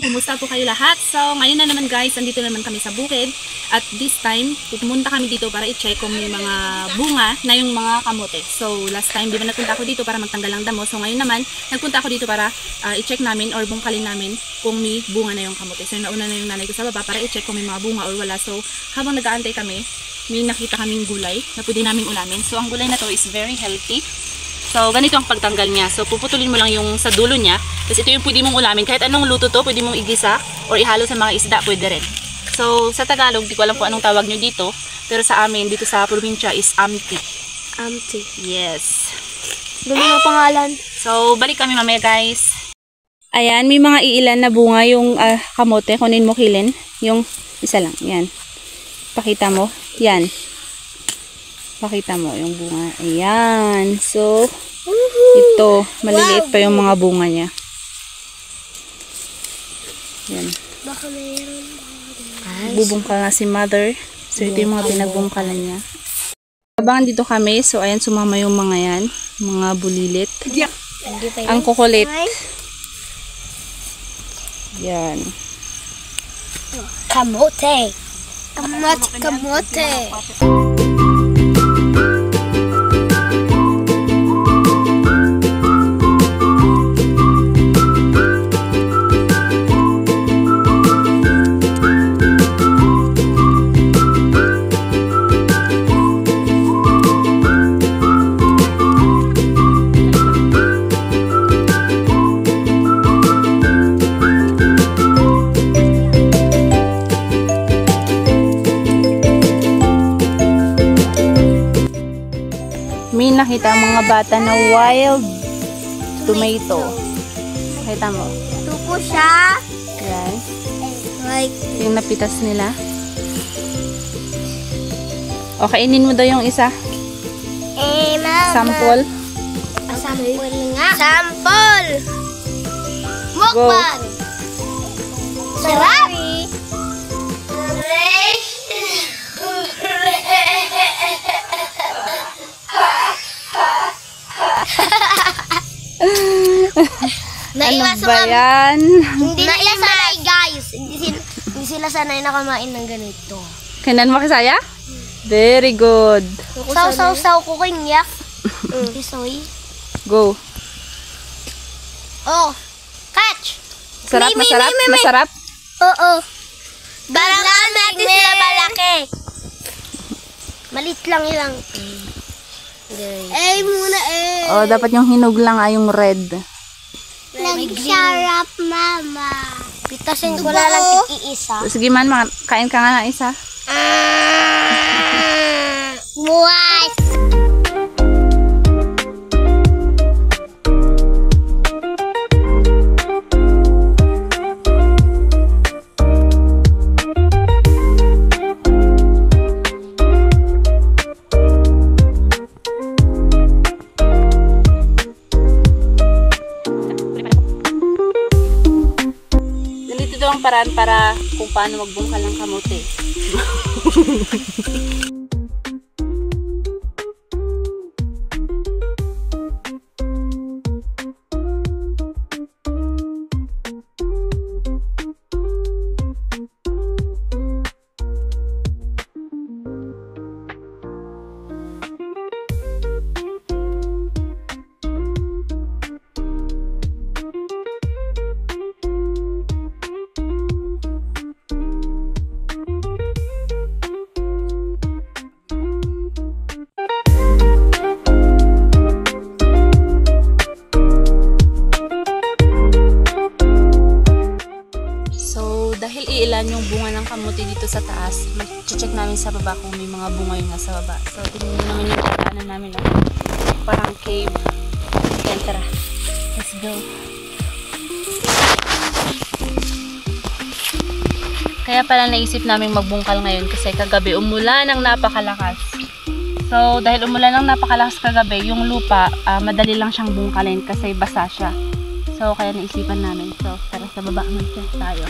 kumusta po kayo lahat? So, ngayon na naman guys, andito naman kami sa bukid. At this time, pumunta kami dito para i-check kung may mga bunga na yung mga kamote. So, last time, di ba nagpunta ako dito para magtanggal ng damo. So, ngayon naman, nagpunta ako dito para i-check namin or bungkalin namin kung may bunga na yung kamote. So, nauna na yung nanay ko sa baba para i-check kung may mga bunga or wala. So, habang nag-aantay kami, may nakita kaming gulay na pwede namin ulamin. So, ang gulay na to is very healthy. So, ganito ang pagtanggal niya. So, puputulin mo lang yung sa dulo niya. Tapos, ito yung pwede mong ulamin. Kahit anong luto to, pwede mong igisa or ihalo sa mga isda, pwede rin. So, sa Tagalog, di ko alam kung anong tawag nyo dito. Pero sa amin, dito sa probinsya is amti. Amti. Yes. Dumi na pangalan. So, balik kami mamaya, guys. Ayan, may mga iilan na bunga yung kamote. Kunin mo, Kilin. Yung isa lang. Yan. Pakita mo. Yan. Pakita mo yung bunga. Ayan. So, ito. Maliliit pa yung mga bunga niya. Ayan. Baka mayroon. Bubungkal na si mother. So, ito yung mga pinagbungkalan niya. Abangan dito kami. So, ayan, sumama yung mga yan. Mga bulilit. Ang kukulit. Yan. Kamote. Kamote. May nakita mga bata na wild tomato. Nakita mo? Ito po siya. Yan. Like, Yung napitas nila. O, kainin mo daw yung isa. mama. Sample. Sample nga. Sample. Mukbang. Sarap. Ano ba yan? Hindi nila sanay guys. Hindi sila sanay na kumain ng ganito. Kainan mo kisaya? Very good. Saw ko kinyak. Kisoy. Go. Oh. Catch. Sarap, masarap, masarap. Oo. Parang natin sila malaki. Malit lang ilang. Muna Oh, dapat yung hinog lang ay yung red. Nagsarap, mama. Pitasin ko na lang tig-iisa. Sige man, kain ka nga ng isa. Buwas! Ang paraan para kung paano magbungkal ng kamote. Dahil iilan yung bunga ng kamote dito sa taas, mag-check namin sa baba kung may mga bunga yung nasa baba. So, tingnan nyo naman yung kakanan namin. Parang cave. Yan, tara. Let's go. Kaya pala naisip namin magbungkal ngayon kasi kagabi umulan ng napakalakas. So, dahil umulan ng napakalakas kagabi, yung lupa, madali lang siyang bungkalin kasi basa siya. So, kaya naisipan namin. So, tara sa baba mag-check tayo.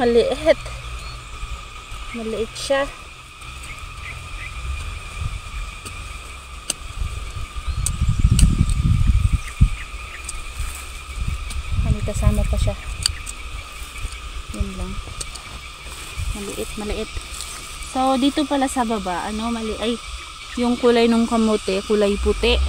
maliit. Maliit siya. Kasama pa siya. Yun lang. Maliit. So, dito pala sa baba, ay, yung kulay ng kamote, kulay puti.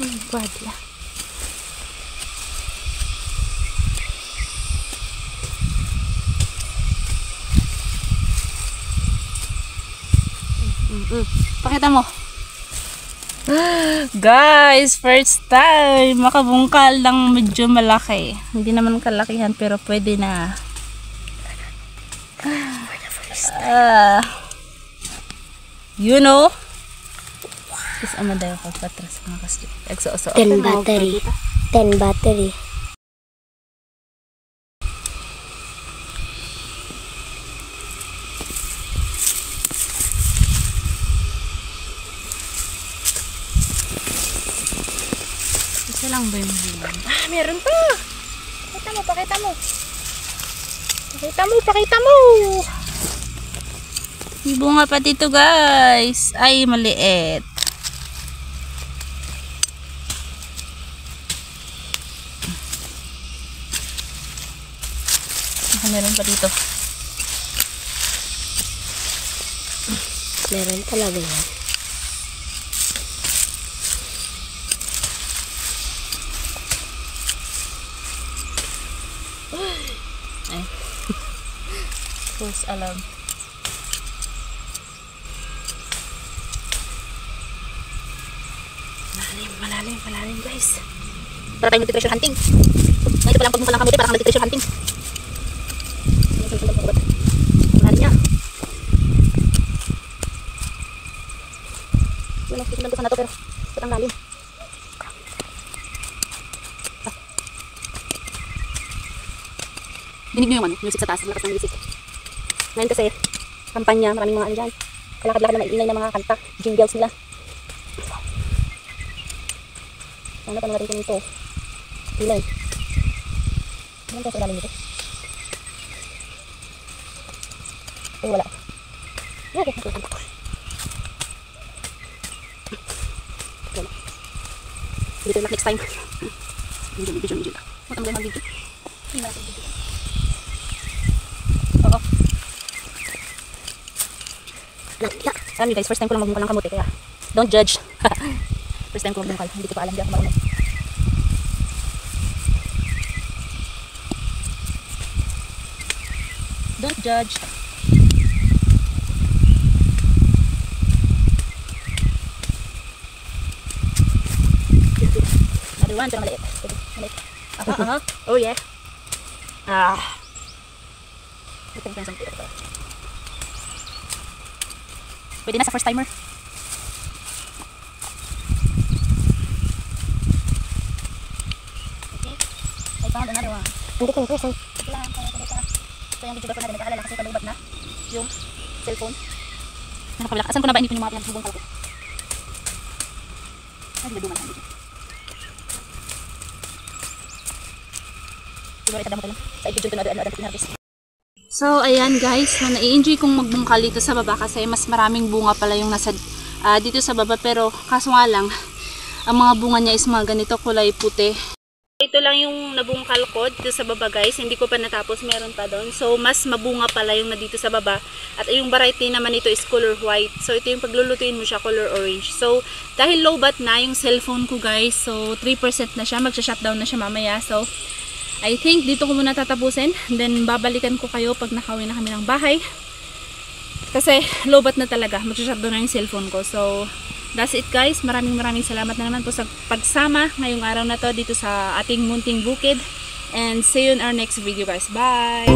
Oh my God, yeah. Pakita mo. Guys, first time makabungkal ng medyo malaki. Hindi naman kalakihan pero pwede na. You know. Is amaday ko patras mga kasi. 10 battery. 10 battery. Isa lang ba yung buwan? Ah, meron pa! Pakita mo. Pakita mo! May bunga pa dito, guys. Ay, maliit. Ah, meron pa dito. Meron talaga yan. Ay. False alarm. Malalim guys. Para tayong nagtitreasure hunting. Ngayon pa lang pagmumukha ng kamote, parang nagtitreasure hunting. Malalim niya. Wala, titignan ko sana to pero ang lalim. Dinig nyo yung music sa taas, malakas ng music. Ngayon kasi, kampanya, maraming mga ano dyan. Kalakad-lakad na maingay na mga kanta, jingles nila. Ano pa natin ito? Pilay. Ano ito sa ilalim nito? Eh, wala. Wala. Dito yung next time. Video. Huwag ang video. Oo. Alam niyo guys, first time ko lang magbungkal ng kamote kaya don't judge. First time ko magbungkal, hindi ko pa alam, hindi ako marunong. Don't judge. Another one, pero maliit. Maliit. Oh yeah. Pwede na sa first timer. Okay. I found another one. Hindi ko yung person. So yung video ko na rin nagkaalala kasi palubat na yung cellphone. Ano kabila? Asan ko na ba inipin yung mga pinagbubong ko? Ay, biladuman ang video. Siguro itadamo ko lang. Sa i-video ito na doon pinarvest. So, ayan guys, na-enjoy kong magbungkal dito sa baba kasi mas maraming bunga pala yung nasa dito sa baba. Pero kaso nga lang, ang mga bunga niya is mga ganito kulay puti. Ito lang yung nabungkal ko dito sa baba guys, hindi ko pa natapos, meron pa doon. So, mas mabunga pala yung na dito sa baba. At yung variety naman ito is color white. So, ito yung paglulutuin mo siya, color orange. So, dahil low bat na yung cellphone ko guys, so 3% na siya, magsha-shutdown na siya mamaya. So, I think dito ko muna tatapusin. Then babalikan ko kayo pag nakauwi na kami ng bahay. Kasi lobat na talaga. Magsashutdown na yung cellphone ko. So that's it guys. Maraming salamat na naman po sa pagsama ngayong araw na to dito sa ating munting bukid. And see you in our next video guys. Bye!